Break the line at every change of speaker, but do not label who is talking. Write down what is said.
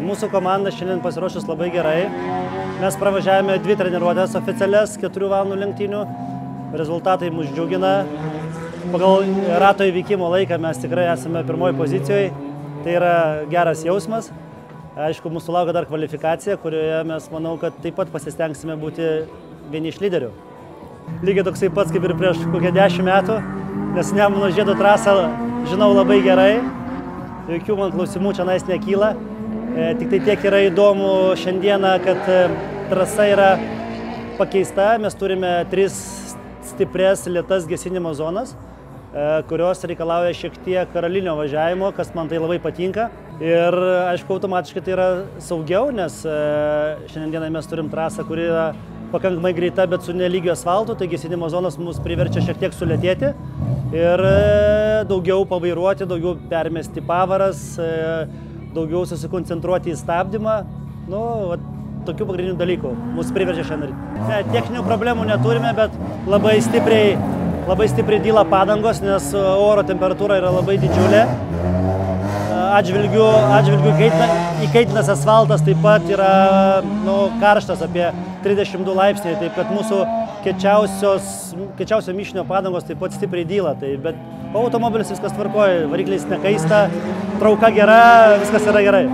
Mūsų komanda šiandien pasiruošus labai gerai. Mes pravažiavome 2 treniruotės oficialias 4 valandų lenktynių. Rezultatai mus džiugina. Pagal rato įvykimo laiką mes tikrai esame pirmoji pozicijoje. Tai yra geras jausmas. Aišku, mūsų laukia dar kvalifikacija, kurioje mes, manau, kad taip pat pasistengsime būti vieni iš lyderių. Lygiai toksai pats kaip ir prieš kokią 10 metų, nes Nemuno žiedo trasą žinau labai gerai. Jokių man klausimų čia nekyla. Tik tai tiek yra įdomu šiandieną, kad trasa yra pakeista. Mes turime 3 stiprias lėtas gesinimo zonas, kurios reikalauja šiek tiek ralinio važiavimo, kas man tai labai patinka. Ir aišku, automatiškai tai yra saugiau, nes šiandieną mes turim trasą, kuri yra pakankamai greita, bet su nelygiu asfaltu, tai gesinimo zonas mus priverčia šiek tiek sulėtėti ir daugiau pavairuoti, daugiau permesti pavaras, daugiau susikoncentruoti į stabdymą. Nu, tokių pagrindinių dalykų mus priverčia šiandien. Techninių problemų neturime, bet labai stipriai dyla padangos, nes oro temperatūra yra labai didžiulė. Atžvilgiu įkaitintas asfaltas taip pat yra karštas, apie 32 laipsniai, taip kad mūsų kiečiausio mišinio padangos taip pat stipriai dyla. Bet automobilis viskas tvarkoja, variklis nekaista, trauka gera, viskas yra gerai.